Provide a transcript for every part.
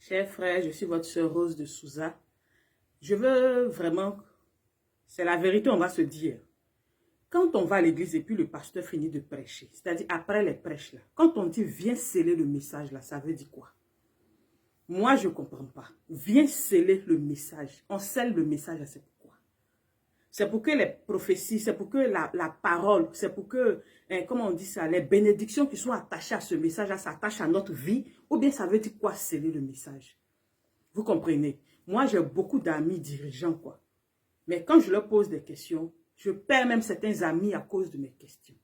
Chers frères, je suis votre sœur Rose de Souza. Je veux vraiment, c'est la vérité, on va se dire. Quand on va à l'église et puis le pasteur finit de prêcher, c'est-à-dire après les prêches, là, quand on dit viens sceller le message, là, ça veut dire quoi? Moi, je ne comprends pas. Viens sceller le message. On scelle le message, c'est pourquoi? C'est pour que les prophéties, c'est pour que la parole, c'est pour que, comment on dit ça, les bénédictions qui sont attachées à ce message-là s'attachent à notre vie, ou bien ça veut dire quoi sceller le message? Vous comprenez? Moi, j'ai beaucoup d'amis dirigeants, quoi. Mais quand je leur pose des questions, je perds même certains amis à cause de mes questions.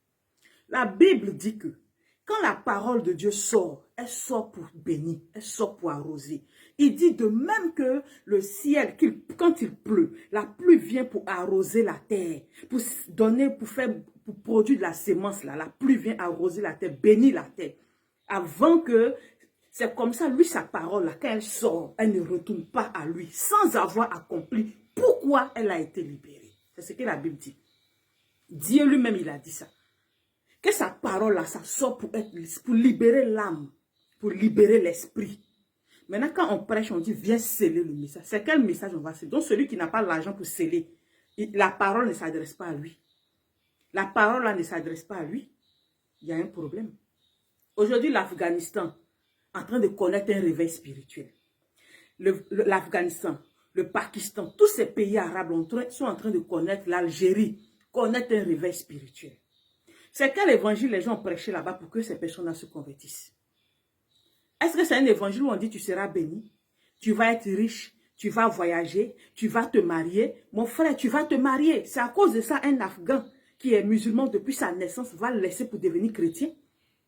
La Bible dit que quand la parole de Dieu sort, elle sort pour bénir, elle sort pour arroser. Il dit de même que le ciel, quand il pleut, la pluie vient pour arroser la terre, pour donner, pour produire de la sémence, là. La pluie vient arroser la terre, bénir la terre. Avant que, c'est comme ça, lui, sa parole, là, quand elle sort, elle ne retourne pas à lui, sans avoir accompli pourquoi elle a été libérée. C'est ce que la Bible dit. Dieu lui-même, il a dit ça. Que sa parole là, ça sort pour libérer l'âme, pour libérer l'esprit. Maintenant, quand on prêche, on dit viens sceller le message. C'est quel message on va sceller? Donc, celui qui n'a pas l'argent pour sceller, la parole ne s'adresse pas à lui. La parole là ne s'adresse pas à lui. Il y a un problème. Aujourd'hui, l'Afghanistan est en train de connaître un réveil spirituel. L'Afghanistan, le Pakistan, tous ces pays arabes sont en train de connaître, l'Algérie, connaître un réveil spirituel. C'est quel évangile les gens ont prêché là-bas pour que ces personnes-là se convertissent? Est-ce que c'est un évangile où on dit tu seras béni, tu vas être riche, tu vas voyager, tu vas te marier? Mon frère, tu vas te marier. C'est à cause de ça un Afghan qui est musulman depuis sa naissance va le laisser pour devenir chrétien.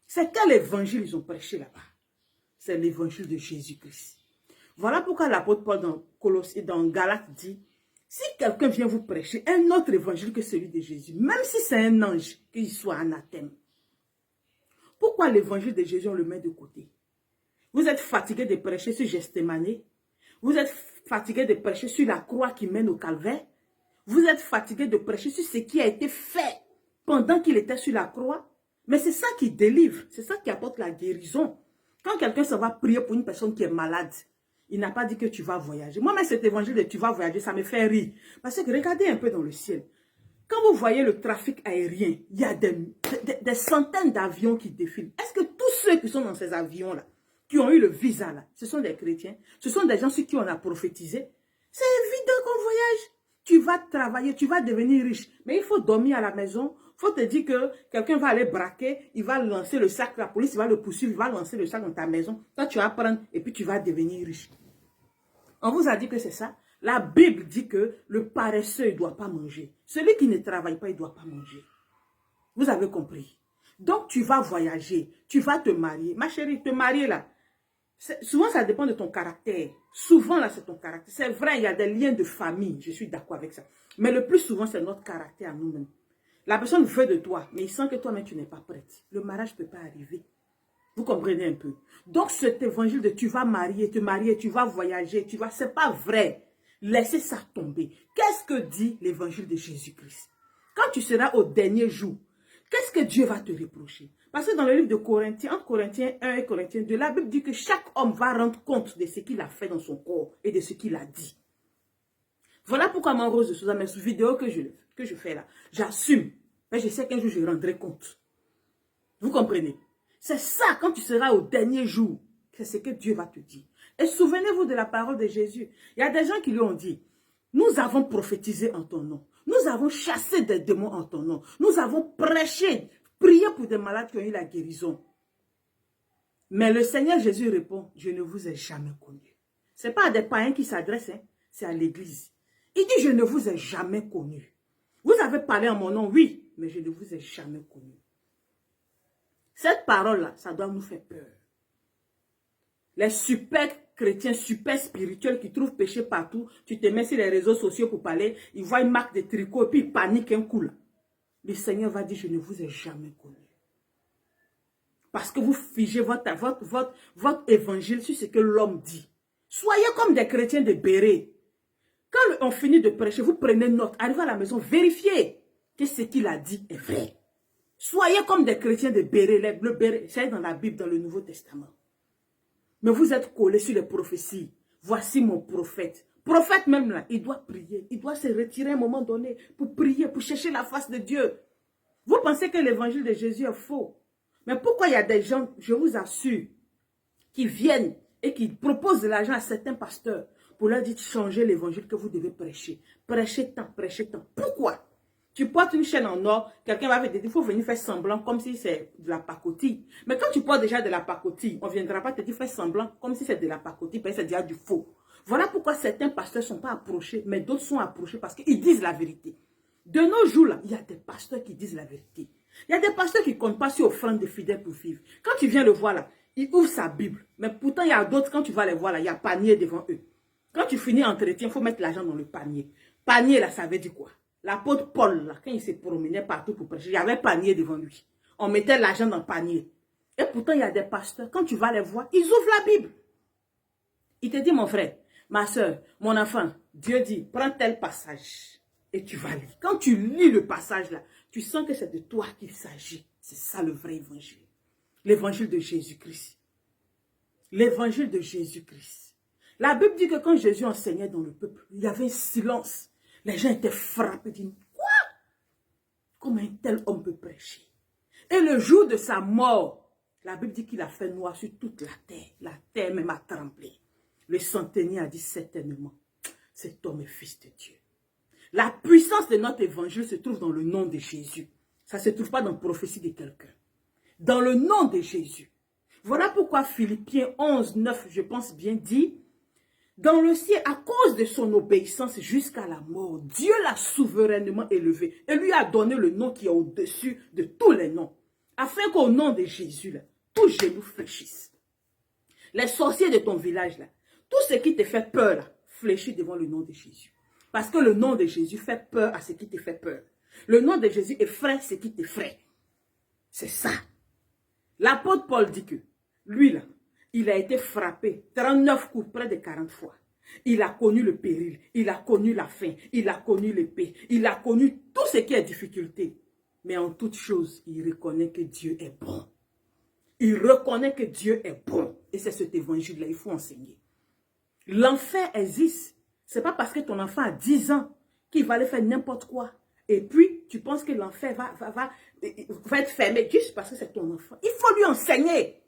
C'est quel évangile ils ont prêché là-bas? C'est l'évangile de Jésus-Christ. Voilà pourquoi l'apôtre Paul dans Galates dit, si quelqu'un vient vous prêcher un autre évangile que celui de Jésus, même si c'est un ange, qu'il soit anathème, pourquoi l'évangile de Jésus on le met de côté? Vous êtes fatigué de prêcher sur Gethsémane? Vous êtes fatigué de prêcher sur la croix qui mène au calvaire? Vous êtes fatigué de prêcher sur ce qui a été fait pendant qu'il était sur la croix? Mais c'est ça qui délivre, c'est ça qui apporte la guérison. Quand quelqu'un se va prier pour une personne qui est malade, il n'a pas dit que tu vas voyager. Moi-même, cet évangile de tu vas voyager, ça me fait rire. Parce que regardez un peu dans le ciel. Quand vous voyez le trafic aérien, il y a des centaines d'avions qui défilent. Est-ce que tous ceux qui sont dans ces avions-là, qui ont eu le visa là, ce sont des chrétiens? Ce sont des gens sur qui on a prophétisé? C'est évident qu'on voyage. Tu vas travailler, tu vas devenir riche. Mais il faut dormir à la maison. Il faut te dire que quelqu'un va aller braquer, il va lancer le sac, la police va le poursuivre, il va lancer le sac dans ta maison. Toi, tu vas prendre et puis tu vas devenir riche. On vous a dit que c'est ça. La Bible dit que le paresseux ne doit pas manger. Celui qui ne travaille pas, il ne doit pas manger. Vous avez compris? Donc, tu vas voyager, tu vas te marier. Ma chérie, te marier là, souvent ça dépend de ton caractère. Souvent là, c'est ton caractère. C'est vrai, il y a des liens de famille, je suis d'accord avec ça. Mais le plus souvent, c'est notre caractère à nous-mêmes. La personne veut de toi, mais il sent que toi-même, tu n'es pas prête. Le mariage ne peut pas arriver. Vous comprenez un peu? Donc, cet évangile de tu vas te marier, tu vas voyager, c'est pas vrai. Laissez ça tomber. Qu'est-ce que dit l'évangile de Jésus-Christ? Quand tu seras au dernier jour, qu'est-ce que Dieu va te reprocher? Parce que dans le livre de Corinthiens, entre Corinthiens 1 et Corinthiens 2, la Bible dit que chaque homme va rendre compte de ce qu'il a fait dans son corps et de ce qu'il a dit. Voilà pourquoi, mon Rose de Souza, mes vidéos que je fais là, j'assume. Mais je sais qu'un jour, je rendrai compte. Vous comprenez? C'est ça, quand tu seras au dernier jour, c'est ce que Dieu va te dire. Et souvenez-vous de la parole de Jésus. Il y a des gens qui lui ont dit, nous avons prophétisé en ton nom. Nous avons chassé des démons en ton nom. Nous avons prêché, prié pour des malades qui ont eu la guérison. Mais le Seigneur Jésus répond, je ne vous ai jamais connu. Ce n'est pas à des païens qui s'adressent, hein, c'est à l'église. Il dit, je ne vous ai jamais connu. Vous avez parlé en mon nom, oui, mais je ne vous ai jamais connu. Cette parole-là, ça doit nous faire peur. Les super chrétiens, super spirituels qui trouvent péché partout, tu te mets sur les réseaux sociaux pour parler, ils voient une marque de tricot et puis ils paniquent un coup là. Le Seigneur va dire, je ne vous ai jamais connu. Parce que vous figez votre évangile sur ce que l'homme dit. Soyez comme des chrétiens de Béret. Quand on finit de prêcher, vous prenez note, arrivez à la maison, vérifiez que ce qu'il a dit est vrai. Soyez comme des chrétiens de Béret. Le Béret, c'est dans la Bible, dans le Nouveau Testament. Mais vous êtes collés sur les prophéties. Voici mon prophète. Prophète même là, il doit prier. Il doit se retirer à un moment donné pour prier, pour chercher la face de Dieu. Vous pensez que l'évangile de Jésus est faux. Mais pourquoi il y a des gens, je vous assure, qui viennent et qui proposent de l'argent à certains pasteurs pour leur dire de changer l'évangile que vous devez prêcher. Prêchez tant, prêchez tant. Pourquoi? Tu portes une chaîne en or, quelqu'un va te dire, il faut venir faire semblant comme si c'est de la pacotille. Mais quand tu portes déjà de la pacotille, on ne viendra pas te dire faire semblant comme si c'est de la pacotille, parce que c'est déjà du faux. Voilà pourquoi certains pasteurs ne sont pas approchés, mais d'autres sont approchés parce qu'ils disent la vérité. De nos jours, là, il y a des pasteurs qui disent la vérité. Il y a des pasteurs qui ne comptent pas sur offrande de fidèles pour vivre. Quand tu viens le voir là, il ouvre sa Bible. Mais pourtant, il y a d'autres, quand tu vas les voir là, il y a panier devant eux. Quand tu finis l'entretien, il faut mettre l'argent dans le panier. Panier là, ça veut dire quoi? L'apôtre Paul, là, quand il se promenait partout pour prêcher, il y avait panier devant lui. On mettait l'argent dans le panier. Et pourtant, il y a des pasteurs, quand tu vas les voir, ils ouvrent la Bible. Il te dit, mon frère, ma soeur, mon enfant, Dieu dit, prends tel passage et tu vas lire. Quand tu lis le passage là, tu sens que c'est de toi qu'il s'agit. C'est ça le vrai évangile. L'évangile de Jésus-Christ. L'évangile de Jésus-Christ. La Bible dit que quand Jésus enseignait dans le peuple, il y avait un silence. Les gens étaient frappés, disent, quoi? Comment un tel homme peut prêcher? Et le jour de sa mort, la Bible dit qu'il a fait noir sur toute la terre. La terre même a tremblé. Le centenier a dit certainement, cet homme est fils de Dieu. La puissance de notre évangile se trouve dans le nom de Jésus. Ça ne se trouve pas dans la prophétie de quelqu'un. Dans le nom de Jésus. Voilà pourquoi Philippiens 11, 9, je pense bien, dit, dans le ciel, à cause de son obéissance jusqu'à la mort, Dieu l'a souverainement élevé et lui a donné le nom qui est au-dessus de tous les noms, afin qu'au nom de Jésus, là, tout genou fléchisse. Les sorciers de ton village, là, tout ce qui te fait peur, là, fléchit devant le nom de Jésus. Parce que le nom de Jésus fait peur à ce qui te fait peur. Le nom de Jésus effraie ce qui t'effraie. C'est ça. L'apôtre Paul dit que, lui là, il a été frappé 39 coups, près de 40 fois. Il a connu le péril, il a connu la faim, il a connu l'épée, il a connu tout ce qui est difficulté. Mais en toute chose, il reconnaît que Dieu est bon. Il reconnaît que Dieu est bon. Et c'est cet évangile-là, il faut enseigner. L'enfer existe. Ce n'est pas parce que ton enfant a 10 ans qu'il va aller faire n'importe quoi. Et puis, tu penses que l'enfer va être fermé juste parce que c'est ton enfant. Il faut lui enseigner.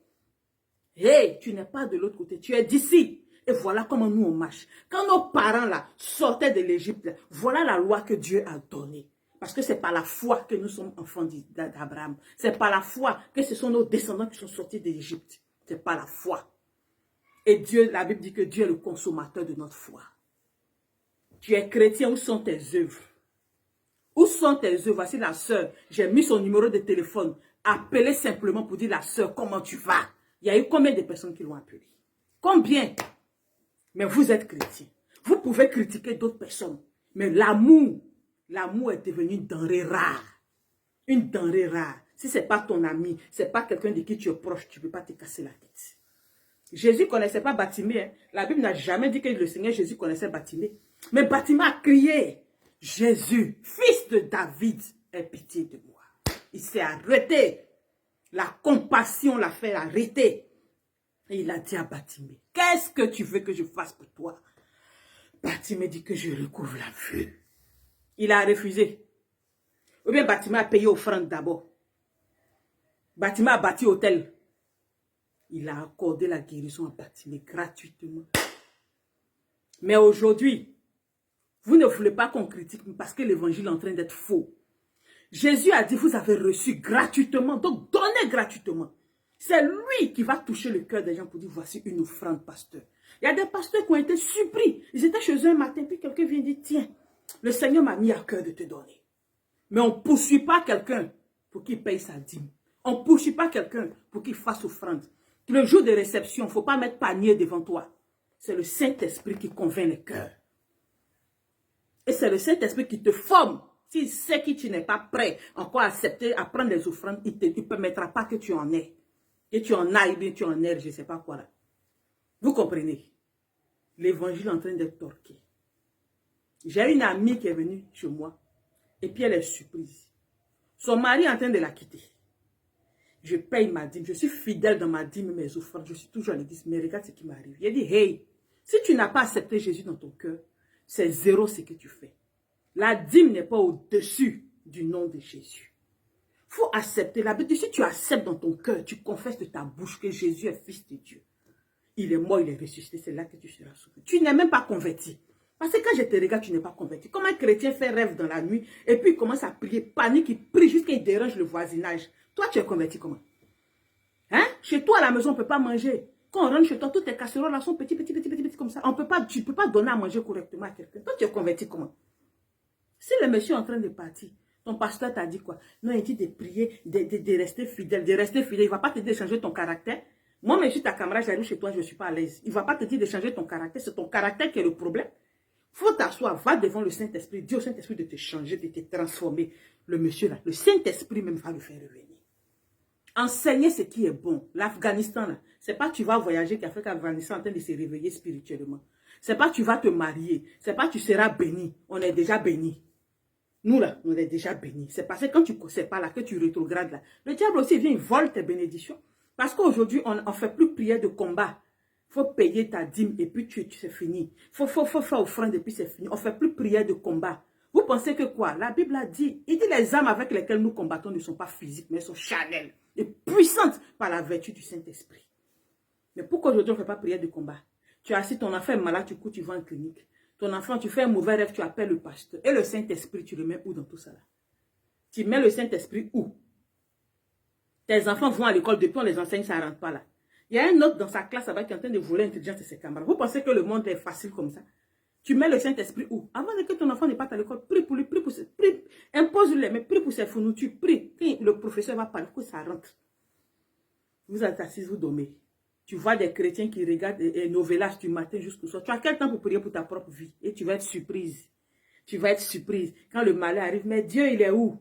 Hey, tu n'es pas de l'autre côté, tu es d'ici. Et voilà comment nous on marche. Quand nos parents là sortaient de l'Égypte, voilà la loi que Dieu a donnée. Parce que c'est par la foi que nous sommes enfants d'Abraham. C'est par la foi que ce sont nos descendants qui sont sortis de l'Égypte. C'est par la foi. Et Dieu, la Bible dit que Dieu est le consommateur de notre foi. Tu es chrétien, où sont tes œuvres? Où sont tes œuvres? Voici la sœur. J'ai mis son numéro de téléphone. Appelez simplement pour dire la sœur, comment tu vas? Il y a eu combien de personnes qui l'ont appelé? Combien? Mais vous êtes chrétien. Vous pouvez critiquer d'autres personnes. Mais l'amour est devenu une denrée rare. Une denrée rare. Si ce n'est pas ton ami, ce n'est pas quelqu'un de qui tu es proche, tu ne peux pas te casser la tête. Jésus ne connaissait pas Bartimée. Hein. La Bible n'a jamais dit que le Seigneur Jésus connaissait Bartimée. Mais Bartimée a crié, Jésus, fils de David, aie pitié de moi. Il s'est arrêté. La compassion l'a fait arrêter. Et il a dit à Bartimée, qu'est-ce que tu veux que je fasse pour toi? Bartimée dit que je recouvre la vue. Il a refusé. Ou bien Bartimée a payé offrande d'abord. Bartimée a bâti hôtel. Il a accordé la guérison à Bartimée gratuitement. Mais aujourd'hui, vous ne voulez pas qu'on critique parce que l'évangile est en train d'être faux. Jésus a dit, vous avez reçu gratuitement, donc donnez gratuitement. C'est lui qui va toucher le cœur des gens pour dire, voici une offrande, pasteur. Il y a des pasteurs qui ont été surpris. Ils étaient chez eux un matin, puis quelqu'un vient dire, tiens, le Seigneur m'a mis à cœur de te donner. Mais on ne poursuit pas quelqu'un pour qu'il paye sa dîme. On ne poursuit pas quelqu'un pour qu'il fasse offrande. Le jour de réception, il ne faut pas mettre panier devant toi. C'est le Saint-Esprit qui convainc les cœurs. Et c'est le Saint-Esprit qui te forme. S'il sait que tu n'es pas prêt encore à accepter, à prendre les offrandes, il ne permettra pas que tu en aies. Que tu en ailles, bien tu en aies, je ne sais pas quoi là. Vous comprenez? L'évangile est en train d'être torqué. J'ai une amie qui est venue chez moi. Et puis elle est surprise. Son mari est en train de la quitter. Je paye ma dîme. Je suis fidèle dans ma dîme, mes offrandes. Je suis toujours à l'église. Mais regarde ce qui m'arrive. Il a dit, hey, si tu n'as pas accepté Jésus dans ton cœur, c'est zéro ce que tu fais. La dîme n'est pas au-dessus du nom de Jésus. Il faut accepter. La Bible, si tu acceptes dans ton cœur, tu confesses de ta bouche que Jésus est fils de Dieu. Il est mort, il est ressuscité. C'est là que tu seras sauvé. Tu n'es même pas converti. Parce que quand je te regarde, tu n'es pas converti. Comme un chrétien fait rêve dans la nuit et puis il commence à prier, panique, il prie jusqu'à il dérange le voisinage. Toi, tu es converti comment? Hein? Chez toi, à la maison, on ne peut pas manger. Quand on rentre chez toi, toutes tes casseroles là sont petits comme ça. Tu ne peux pas donner à manger correctement à quelqu'un. Toi, tu es converti comment? Si le monsieur est en train de partir, ton pasteur t'a dit quoi? Non, il dit de prier, de rester fidèle, Il ne va pas te dire de changer ton caractère. Moi, mais je suis ta camarade, j'arrive chez toi, je ne suis pas à l'aise. Il ne va pas te dire de changer ton caractère. C'est ton caractère qui est le problème. Faut t'asseoir, va devant le Saint-Esprit. Dis au Saint-Esprit de te changer, de te transformer. Le monsieur là, le Saint-Esprit même va le faire revenir. Enseigner ce qui est bon. L'Afghanistan là, c'est pas que tu vas voyager qui a fait qu'Afghanistan est en train de se réveiller spirituellement. C'est pas que tu vas te marier. C'est pas que tu seras béni. On est déjà béni. Nous là, on est déjà bénis. C'est parce que quand tu ne sais pas là, que tu rétrogrades là. Le diable aussi vient, il vole tes bénédictions. Parce qu'aujourd'hui, on ne fait plus prière de combat. Il faut payer ta dîme et puis c'est fini. Il faut faire offrande et puis c'est fini. On ne fait plus prière de combat. Vous pensez que quoi? La Bible a dit, il dit les armes avec lesquelles nous combattons ne sont pas physiques, mais elles sont charnelles et puissantes par la vertu du Saint-Esprit. Mais pourquoi aujourd'hui on ne fait pas prière de combat? Tu as assis, ton enfant est malade, tu cours, tu vas en clinique. Ton enfant, tu fais un mauvais rêve, tu appelles le pasteur. Et le Saint-Esprit, tu le mets où dans tout ça là? Tu mets le Saint-Esprit où? Tes enfants vont à l'école, depuis on les enseigne, ça ne rentre pas là. Il y a un autre dans sa classe qui est en train de voler l'intelligence de ses camarades. Vous pensez que le monde est facile comme ça? Tu mets le Saint-Esprit où? Avant que ton enfant ne parte à l'école, prie pour lui, impose-lui, mais prie pour ses fournitures, prie. Quand le professeur va parler, que ça rentre. Vous êtes assis, vous dormez. Tu vois des chrétiens qui regardent les novelas du matin jusqu'au soir. Tu as quel temps pour prier pour ta propre vie? Et tu vas être surprise. Tu vas être surprise. Quand le malheur arrive, mais Dieu, il est où?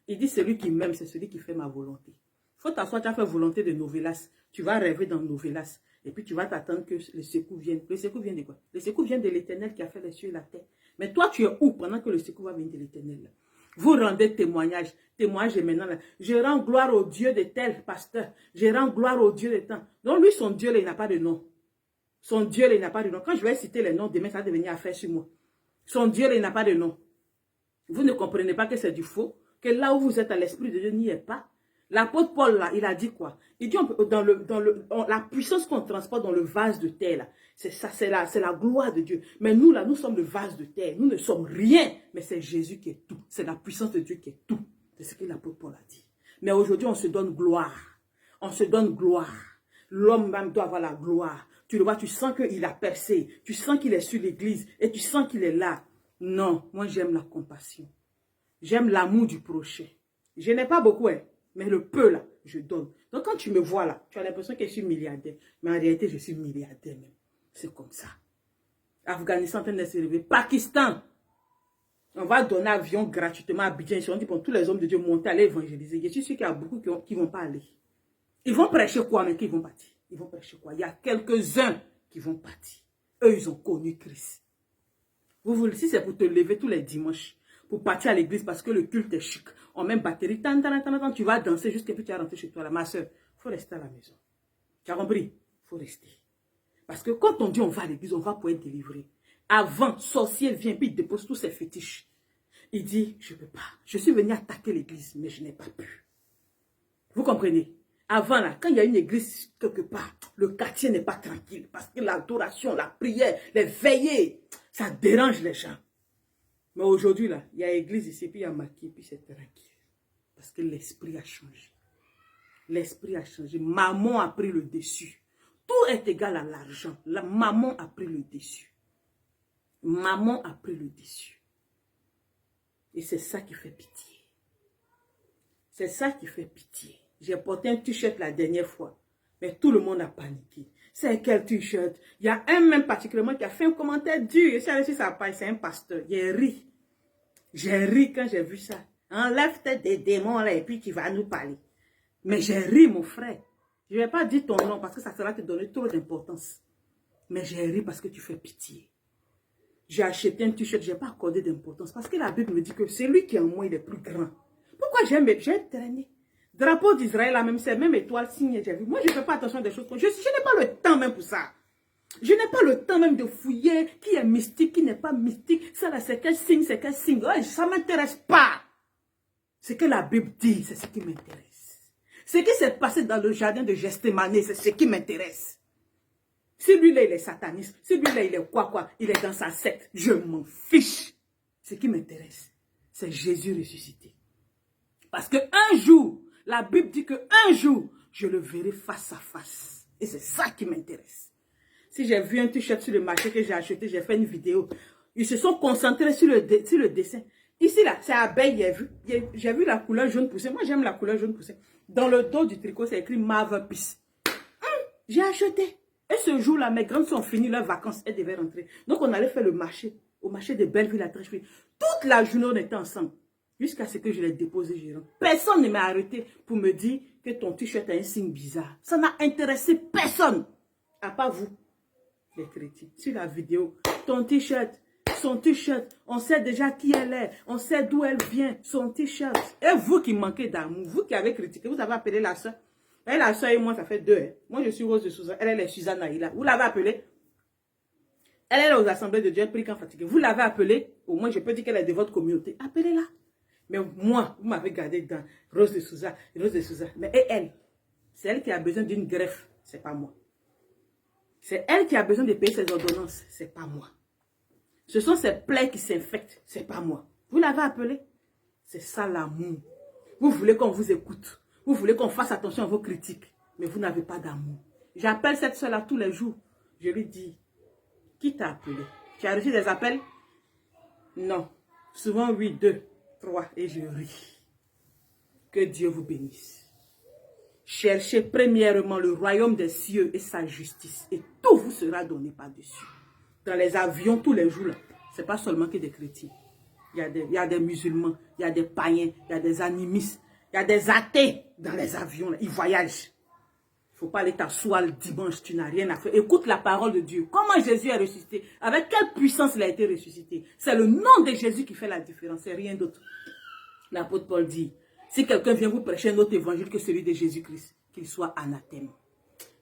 Il dit, celui qui m'aime, c'est celui qui fait ma volonté. Il faut t'asseoir, tu as fait volonté de novelas. Tu vas rêver dans novelas. Et puis tu vas t'attendre que le secours vienne. Le secours vient de quoi? Le secours vient de l'Éternel qui a fait les cieux et la terre. Mais toi, tu es où pendant que le secours va venir de l'Éternel? Vous rendez témoignage est maintenant là. Je rends gloire au Dieu de tel pasteur. Je rends gloire au Dieu de tant. Donc lui, son Dieu là, il n'a pas de nom. Son Dieu là, il n'a pas de nom. Quand je vais citer les noms, demain, ça va devenir affaire sur moi. Son Dieu là, il n'a pas de nom. Vous ne comprenez pas que c'est du faux. Que là où vous êtes à l'Esprit de Dieu, n'y est pas. L'apôtre Paul là, il a dit quoi? Il dit la puissance qu'on transporte dans le vase de terre là, c'est ça, c'est la gloire de Dieu. Mais nous là, nous sommes le vase de terre. Nous ne sommes rien, mais c'est Jésus qui est tout. C'est la puissance de Dieu qui est tout. C'est ce que l'apôtre Paul a dit. Mais aujourd'hui, on se donne gloire. On se donne gloire. L'homme même doit avoir la gloire. Tu le vois, tu sens qu'il a percé. Tu sens qu'il est sur l'église et tu sens qu'il est là. Non, moi j'aime la compassion. J'aime l'amour du prochain. Je n'ai pas beaucoup, hein. Mais le peu là, je donne. Donc quand tu me vois là, tu as l'impression que je suis milliardaire. Mais en réalité, je suis milliardaire même. C'est comme ça. Afghanistan en train de se réveiller. Pakistan, on va donner avion gratuitement à Abidjan. On dit pour tous les hommes de Dieu monter à l'évangéliser. Je suis sûr qu'il y a beaucoup qui ne vont pas aller. Ils vont prêcher quoi, mais qui vont partir? Ils vont prêcher quoi? Il y a quelques-uns qui vont partir. Eux, ils ont connu Christ. Si c'est pour te lever tous les dimanches, pour partir à l'église parce que le culte est chic, on met une batterie, tu vas danser jusqu'à ce que tu vas rentrer chez toi. Là. Ma soeur, il faut rester à la maison. Tu as compris? Il faut rester. Parce que quand on dit on va à l'église, on va pour être délivré. Avant, sorcier vient, puis il dépose tous ses fétiches. Il dit, je ne peux pas. Je suis venu attaquer l'église, mais je n'ai pas pu. Vous comprenez? Avant, là, quand il y a une église quelque part, le quartier n'est pas tranquille. Parce que l'adoration, la prière, les veillées, ça dérange les gens. Mais aujourd'hui, là, il y a l'église ici, puis il y a Maki, puis c'est tranquille. Parce que l'esprit a changé. L'esprit a changé. Maman a pris le dessus. Tout est égal à l'argent. La maman a pris le dessus. Maman a pris le dessus. Et c'est ça qui fait pitié. C'est ça qui fait pitié. J'ai porté un t-shirt la dernière fois. Mais tout le monde a paniqué. C'est quel t-shirt? Il y a un même particulièrement qui a fait un commentaire dur. Je suis allée sur sa page, c'est un pasteur. J'ai ri. J'ai ri quand j'ai vu ça. Enlève des démons là et puis tu vas nous parler. Mais j'ai ri, mon frère. Je ne vais pas dire ton nom parce que ça sera te donner trop d'importance. Mais j'ai ri parce que tu fais pitié. J'ai acheté un t-shirt, je n'ai pas accordé d'importance. Parce que la Bible me dit que celui qui est en moi, il est plus grand. Pourquoi j'ai traîné? Drapeau d'Israël, la même, c'est même étoile, signe, j'ai vu. Moi, je ne fais pas attention à des choses comme je n'ai pas le temps même pour ça. Je n'ai pas le temps même de fouiller qui est mystique, qui n'est pas mystique. Ça là, c'est quel signe, c'est quel signe. Ouais, ça ne m'intéresse pas. Ce que la Bible dit, c'est ce qui m'intéresse. Ce qui s'est passé dans le jardin de Gethsémani, c'est ce qui m'intéresse. Si lui là, il est sataniste, si lui là, il est quoi, il est dans sa secte, je m'en fiche. Ce qui m'intéresse, c'est Jésus ressuscité. Parce qu'un jour, la Bible dit qu'un jour, je le verrai face à face. Et c'est ça qui m'intéresse. Si j'ai vu un t-shirt sur le marché que j'ai acheté, j'ai fait une vidéo. Ils se sont concentrés sur le dessin. Ici, là, c'est abeille, j'ai vu la couleur jaune poussée. Moi, j'aime la couleur jaune poussée. Dans le dos du tricot, c'est écrit Mave Peace. J'ai acheté. Et ce jour-là, mes grandes sont finies leurs vacances. Elles devaient rentrer. Donc, on allait faire le marché. Au marché de Belleville à Trècheville. Toute la journée, on était ensemble. Jusqu'à ce que je les dépose, personne ne m'a arrêté pour me dire que ton t-shirt a un signe bizarre. Ça n'a intéressé personne. À part vous, les chrétiens. Sur la vidéo, ton t-shirt, son t-shirt, on sait déjà qui elle est, on sait d'où elle vient, son t-shirt. Et vous qui manquez d'amour, vous qui avez critiqué, vous avez appelé la soeur. Et la soeur et moi, ça fait deux. Hein. Moi, je suis Rose de Souza, elle est Suzanne Aïla. Vous l'avez appelée? Elle est aux assemblées de Dieu, pris quand fatiguée. Vous l'avez appelée? Au moins, je peux dire qu'elle est de votre communauté. Appelez-la. Mais moi, vous m'avez gardé dans Rose de Souza, Rose de Souza. Mais et elle, c'est elle qui a besoin d'une greffe, c'est pas moi. C'est elle qui a besoin de payer ses ordonnances, c'est pas moi. Ce sont ses plaies qui s'infectent, c'est pas moi. Vous l'avez appelé? C'est ça l'amour. Vous voulez qu'on vous écoute. Vous voulez qu'on fasse attention à vos critiques. Mais vous n'avez pas d'amour. J'appelle cette soeur-là tous les jours. Je lui dis, qui t'a appelé? Tu as reçu des appels? Non. Souvent, oui, 2, 3, et je ris. Que Dieu vous bénisse. Cherchez premièrement le royaume des cieux et sa justice. Et tout vous sera donné par-dessus. Dans les avions, tous les jours, ce n'est pas seulement que des chrétiens. Il y a des musulmans, il y a des païens, il y a des animistes, il y a des athées dans les avions. Là. Ils voyagent. Il ne faut pas aller t'asseoir le dimanche, tu n'as rien à faire. Écoute la parole de Dieu. Comment Jésus est ressuscité? Avec quelle puissance il a été ressuscité? C'est le nom de Jésus qui fait la différence, c'est rien d'autre. L'apôtre Paul dit, si quelqu'un vient vous prêcher un autre évangile que celui de Jésus-Christ, qu'il soit anathème.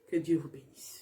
Que Dieu vous bénisse.